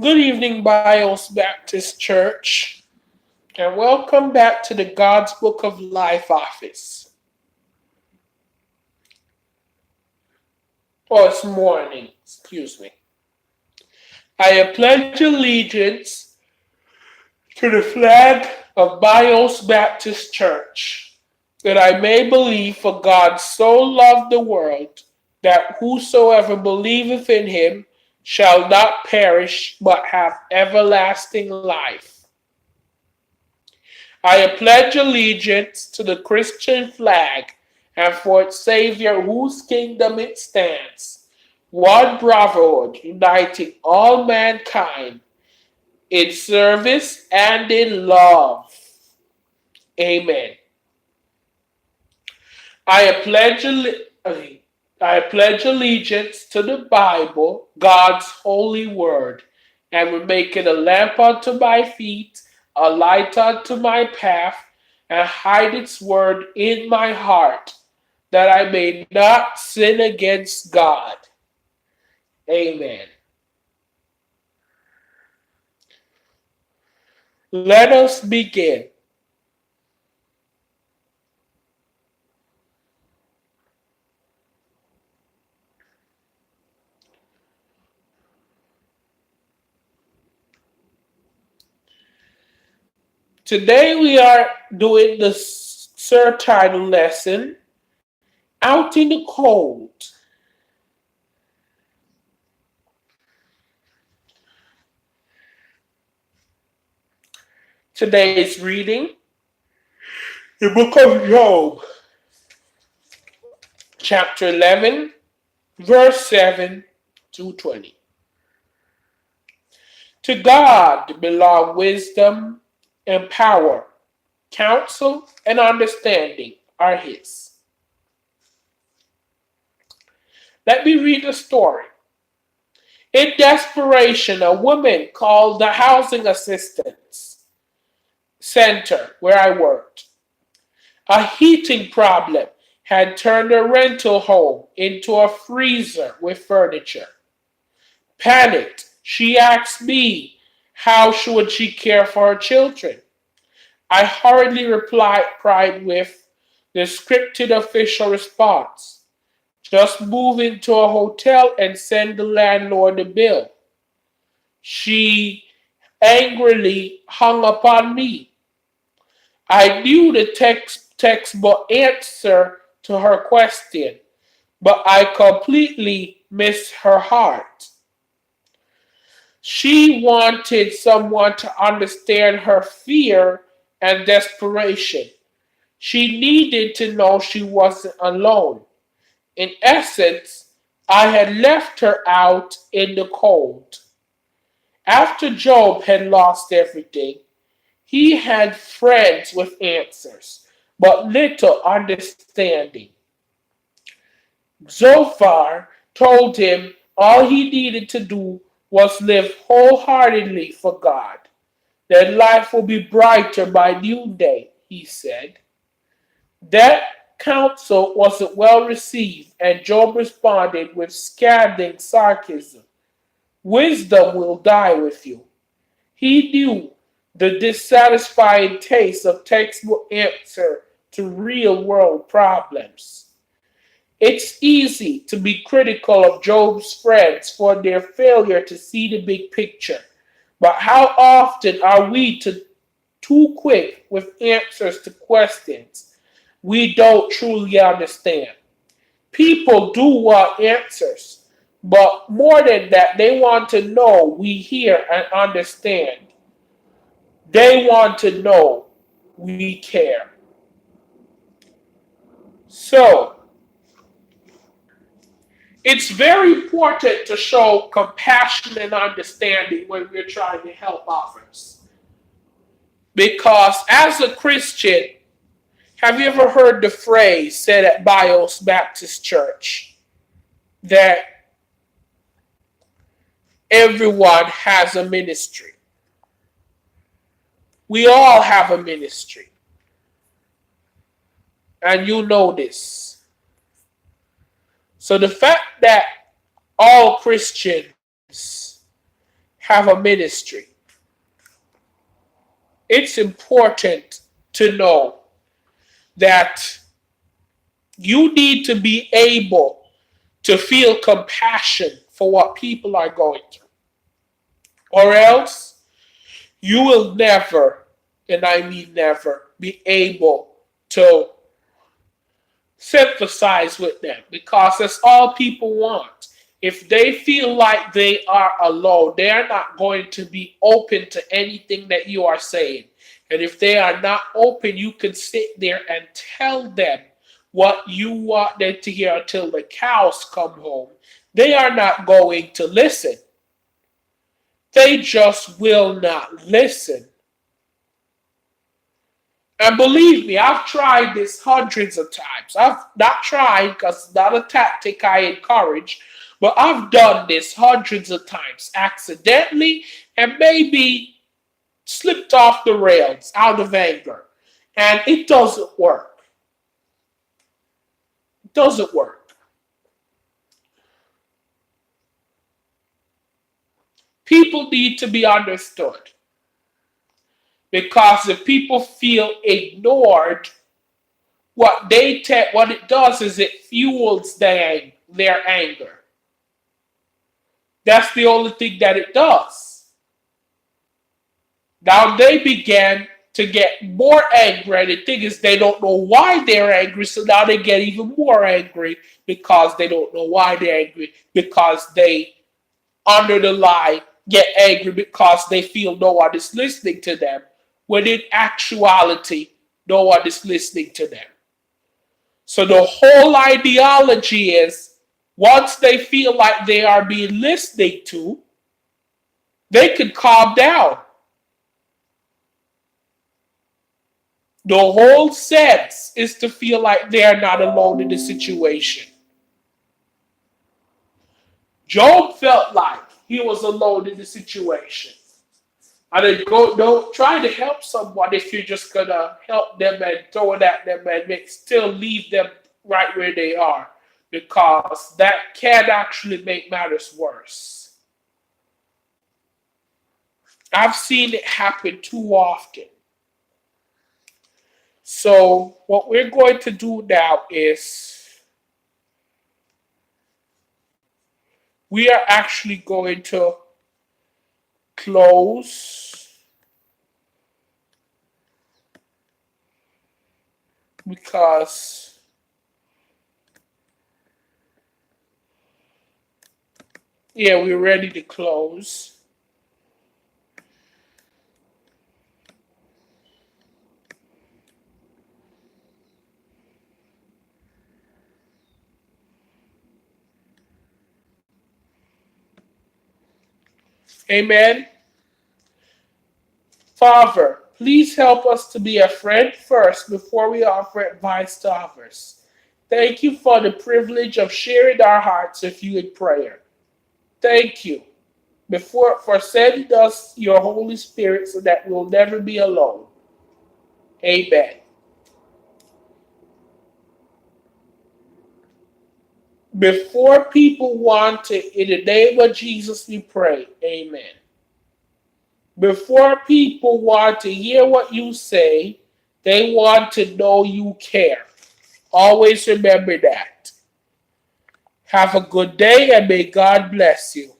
Good evening, Bios Baptist Church, and welcome back to the God's Book of Life office. Oh, it's morning, excuse me. I pledge allegiance to the flag of Bios Baptist Church, that I may believe for God so loved the world that whosoever believeth in him shall not perish but have everlasting life. I pledge allegiance to the Christian flag and for its Savior whose kingdom it stands, one brotherhood uniting all mankind in service and in love. Amen. I pledge, I pledge allegiance to the Bible, God's holy word, and will make it a lamp unto my feet, a light unto my path, and hide its word in my heart, that I may not sin against God. Amen. Let us begin. Today we are doing the surtitle lesson, Out in the Cold. Today's reading, the book of Job, chapter 11, verse 7 to 20. To God belong wisdom and power, counsel and understanding are his. Let me read the story. In desperation, a woman called the housing assistance center where I worked. A heating problem had turned a rental home into a freezer with furniture. Panicked, she asked me how should she care for her children. I hurriedly replied with the scripted official response. Just move into a hotel and send the landlord the bill. She angrily hung up on me. I knew the textbook answer to her question, but I completely missed her heart. She wanted someone to understand her fear and desperation. She needed to know she wasn't alone. In essence, I had left her out in the cold. After Job had lost everything, he had friends with answers, but little understanding. Zophar told him all he needed to do was live wholeheartedly for God. Then life will be brighter by noonday, he said. That counsel wasn't well received, and Job responded with scathing sarcasm. Wisdom will die with you. He knew the dissatisfying taste of textbook answer to real world problems. It's easy to be critical of Job's friends for their failure to see the big picture, but how often are we too quick with answers to questions we don't truly understand? People do want answers, but more than that, they want to know we hear and understand. They want to know we care. So, it's very important to show compassion and understanding when we're trying to help others. Because as a Christian, have you ever heard the phrase said at Bios Baptist Church that everyone has a ministry? We all have a ministry. And you know this. So the fact that all Christians have a ministry. It's important to know that you need to be able to feel compassion for what people are going through. Or else you will never, and I mean never, be able to sympathize with them because that's all people want. If they feel like they are alone, they are not going to be open to anything that you are saying. And if they are not open, you can sit there and tell them what you want them to hear until the cows come home. They are not going to listen. They just will not listen. And believe me, I've tried this hundreds of times. I've not tried because it's not a tactic I encourage, but I've done this hundreds of times accidentally and maybe slipped off the rails out of anger. And it doesn't work. It doesn't work. People need to be understood. Because if people feel ignored, what it does is it fuels their anger. That's the only thing that it does. Now they began to get more angry, and the thing is they don't know why they're angry, so now they get even more angry because they don't know why they're angry, because they, under the lie, get angry because they feel no one is listening to them, when in actuality, no one is listening to them. So the whole ideology is, once they feel like they are being listened to, they can calm down. The whole sense is to feel like they are not alone in the situation. Job felt like he was alone in the situation. And then don't try to help someone if you're just gonna help them and throw it at them and still leave them right where they are, because that can actually make matters worse. I've seen it happen too often. So what we're going to do now is we are actually going to close because we're ready to close. Amen. Father, please help us to be a friend first before we offer advice to others. Thank you for the privilege of sharing our hearts with you in prayer. Thank you for sending us your Holy Spirit so that we'll never be alone. Amen. Before people want to, in the name of Jesus we pray. Amen. Before people want to hear what you say, they want to know you care. Always remember that. Have a good day and may God bless you.